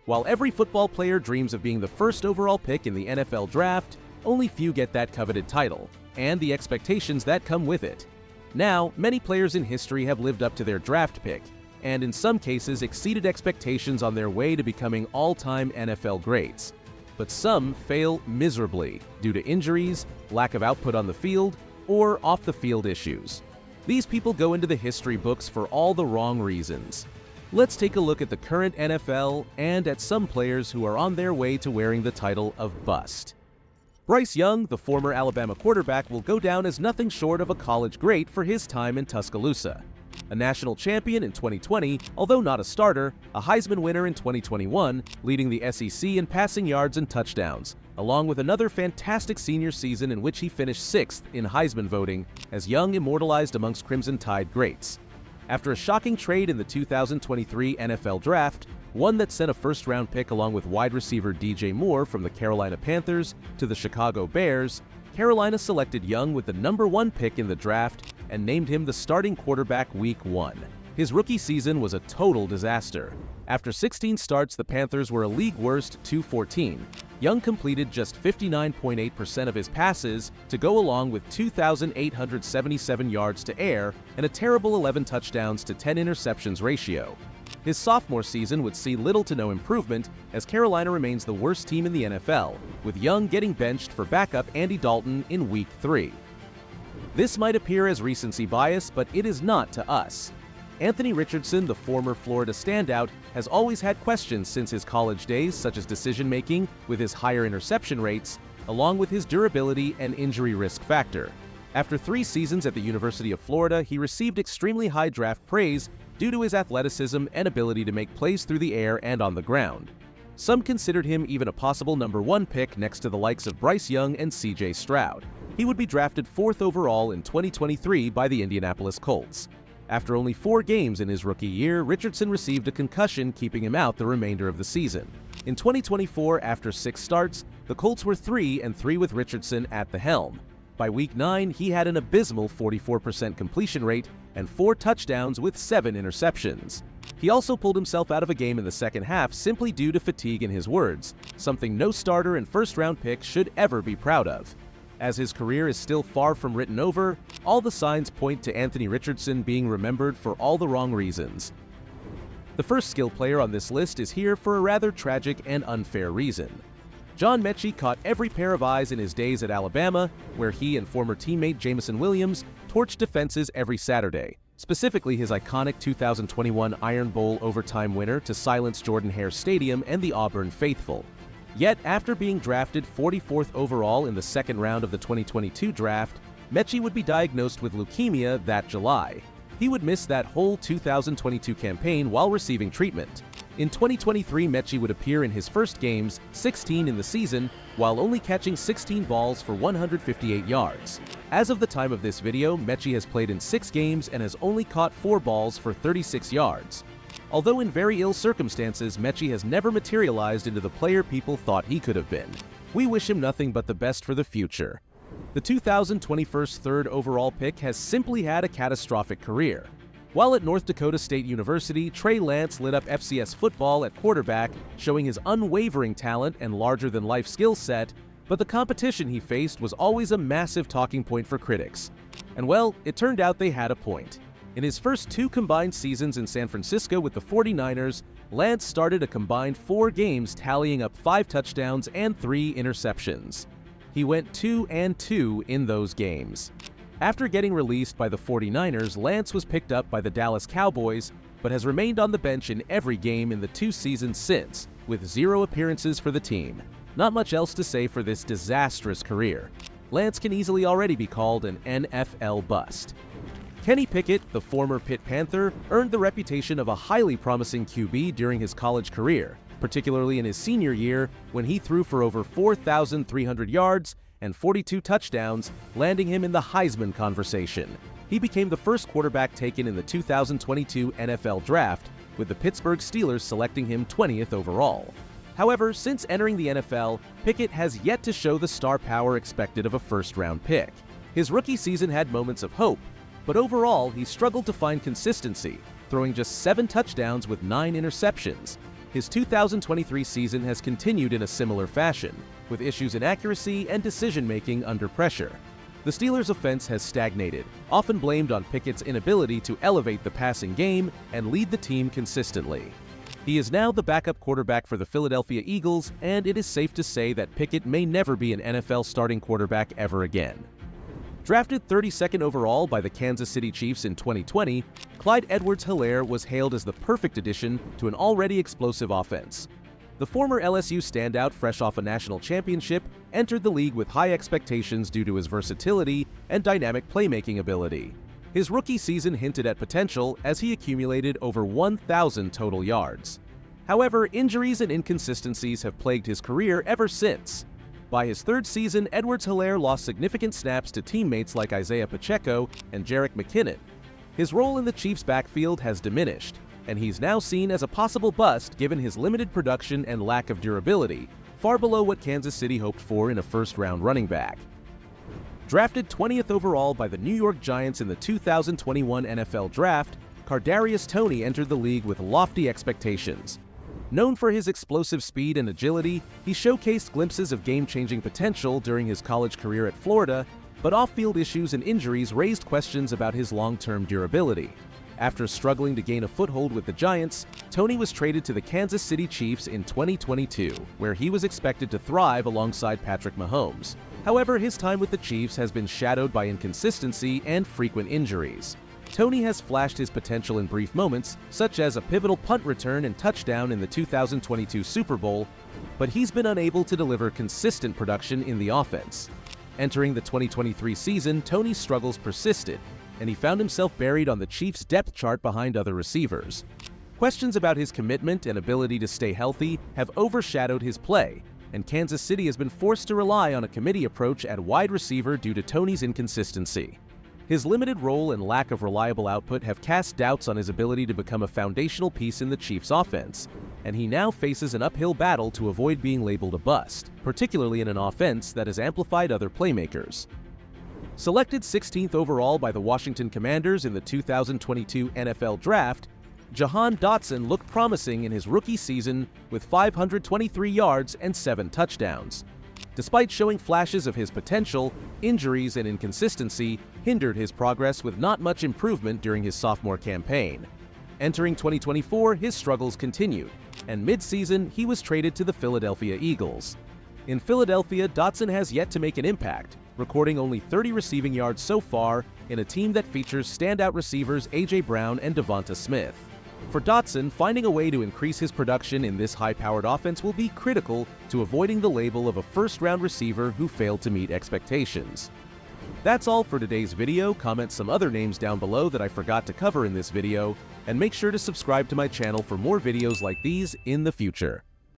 While every football player dreams of being the first overall pick in the NFL draft, only few get that coveted title, and the expectations that come with it. Now, many players in history have lived up to their draft pick, and in some cases exceeded expectations on their way to becoming all-time NFL greats. But some fail miserably due to injuries, lack of output on the field, or off-the-field issues. These people go into the history books for all the wrong reasons. Let's take a look at the current NFL and at some players who are on their way to wearing the title of bust. Bryce Young, the former Alabama quarterback, will go down as nothing short of a college great for his time in Tuscaloosa. A national champion in 2020, although not a starter, a Heisman winner in 2021, leading the SEC in passing yards and touchdowns, along with another fantastic senior season in which he finished 6th in Heisman voting, as Young immortalized amongst Crimson Tide greats. After a shocking trade in the 2023 NFL Draft, one that sent a first-round pick along with wide receiver DJ Moore from the Carolina Panthers to the Chicago Bears, Carolina selected Young with the number 1 pick in the draft and named him the starting quarterback Week 1. His rookie season was a total disaster. After 16 starts, the Panthers were a league-worst 2-14. Young completed just 59.8% of his passes to go along with 2,877 yards to air and a terrible 11 touchdowns to 10 interceptions ratio. His sophomore season would see little to no improvement, as Carolina remains the worst team in the NFL, with Young getting benched for backup Andy Dalton in Week 3. This might appear as recency bias, but it is not to us. Anthony Richardson, the former Florida standout, has always had questions since his college days, such as decision-making with his higher interception rates, along with his durability and injury risk factor. After 3 seasons at the University of Florida, he received extremely high draft praise due to his athleticism and ability to make plays through the air and on the ground. Some considered him even a possible number 1 pick next to the likes of Bryce Young and C.J. Stroud. He would be drafted 4th overall in 2023 by the Indianapolis Colts. After only 4 games in his rookie year, Richardson received a concussion, keeping him out the remainder of the season. In 2024, after 6 starts, the Colts were 3-3 with Richardson at the helm. By Week 9, he had an abysmal 44% completion rate and 4 touchdowns with 7 interceptions. He also pulled himself out of a game in the second half simply due to fatigue, in his words, something no starter and first-round pick should ever be proud of. As his career is still far from written over, all the signs point to Anthony Richardson being remembered for all the wrong reasons. The first skill player on this list is here for a rather tragic and unfair reason. John Metchie caught every pair of eyes in his days at Alabama, where he and former teammate Jameson Williams torched defenses every Saturday, specifically his iconic 2021 Iron Bowl overtime winner to silence Jordan-Hare Stadium and the Auburn faithful. Yet, after being drafted 44th overall in the second round of the 2022 draft, Metchie would be diagnosed with leukemia that July. He would miss that whole 2022 campaign while receiving treatment. In 2023, Metchie would appear in his first games, 16 in the season, while only catching 16 balls for 158 yards. As of the time of this video, Metchie has played in 6 games and has only caught 4 balls for 36 yards. Although in very ill circumstances, Metchie has never materialized into the player people thought he could have been. We wish him nothing but the best for the future. The 2021 third overall pick has simply had a catastrophic career. While at North Dakota State University, Trey Lance lit up FCS football at quarterback, showing his unwavering talent and larger-than-life skill set, but the competition he faced was always a massive talking point for critics. And well, it turned out they had a point. In his first 2 combined seasons in San Francisco with the 49ers, Lance started a combined 4 games, tallying up 5 touchdowns and 3 interceptions. He went 2-2 in those games. After getting released by the 49ers, Lance was picked up by the Dallas Cowboys, but has remained on the bench in every game in the 2 seasons since, with 0 appearances for the team. Not much else to say for this disastrous career. Lance can easily already be called an NFL bust. Kenny Pickett, the former Pitt Panther, earned the reputation of a highly promising QB during his college career, particularly in his senior year when he threw for over 4,300 yards and 42 touchdowns, landing him in the Heisman conversation. He became the first quarterback taken in the 2022 NFL Draft, with the Pittsburgh Steelers selecting him 20th overall. However, since entering the NFL, Pickett has yet to show the star power expected of a first-round pick. His rookie season had moments of hope, but overall, he struggled to find consistency, throwing just 7 touchdowns with 9 interceptions. His 2023 season has continued in a similar fashion, with issues in accuracy and decision-making under pressure. The Steelers' offense has stagnated, often blamed on Pickett's inability to elevate the passing game and lead the team consistently. He is now the backup quarterback for the Philadelphia Eagles, and it is safe to say that Pickett may never be an NFL starting quarterback ever again. Drafted 32nd overall by the Kansas City Chiefs in 2020, Clyde Edwards-Helaire was hailed as the perfect addition to an already explosive offense. The former LSU standout, fresh off a national championship, entered the league with high expectations due to his versatility and dynamic playmaking ability. His rookie season hinted at potential as he accumulated over 1,000 total yards. However, injuries and inconsistencies have plagued his career ever since. By his third season, Edwards-Helaire lost significant snaps to teammates like Isaiah Pacheco and Jerick McKinnon. His role in the Chiefs' backfield has diminished, and he's now seen as a possible bust given his limited production and lack of durability, far below what Kansas City hoped for in a first-round running back. Drafted 20th overall by the New York Giants in the 2021 NFL Draft, Kadarius Toney entered the league with lofty expectations. Known for his explosive speed and agility, he showcased glimpses of game-changing potential during his college career at Florida, but off-field issues and injuries raised questions about his long-term durability. After struggling to gain a foothold with the Giants, Toney was traded to the Kansas City Chiefs in 2022, where he was expected to thrive alongside Patrick Mahomes. However, his time with the Chiefs has been shadowed by inconsistency and frequent injuries. Toney has flashed his potential in brief moments, such as a pivotal punt return and touchdown in the 2022 Super Bowl, but he's been unable to deliver consistent production in the offense. Entering the 2023 season, Toney's struggles persisted, and he found himself buried on the Chiefs' depth chart behind other receivers. Questions about his commitment and ability to stay healthy have overshadowed his play, and Kansas City has been forced to rely on a committee approach at wide receiver due to Toney's inconsistency. His limited role and lack of reliable output have cast doubts on his ability to become a foundational piece in the Chiefs' offense, and he now faces an uphill battle to avoid being labeled a bust, particularly in an offense that has amplified other playmakers. Selected 16th overall by the Washington Commanders in the 2022 NFL Draft, Jahan Dotson looked promising in his rookie season with 523 yards and 7 touchdowns. Despite showing flashes of his potential, injuries and inconsistency hindered his progress with not much improvement during his sophomore campaign. Entering 2024, his struggles continued, and mid-season he was traded to the Philadelphia Eagles. In Philadelphia, Dotson has yet to make an impact, recording only 30 receiving yards so far in a team that features standout receivers A.J. Brown and Devonta Smith. For Dotson, finding a way to increase his production in this high-powered offense will be critical to avoiding the label of a first-round receiver who failed to meet expectations. That's all for today's video. Comment some other names down below that I forgot to cover in this video, and make sure to subscribe to my channel for more videos like these in the future.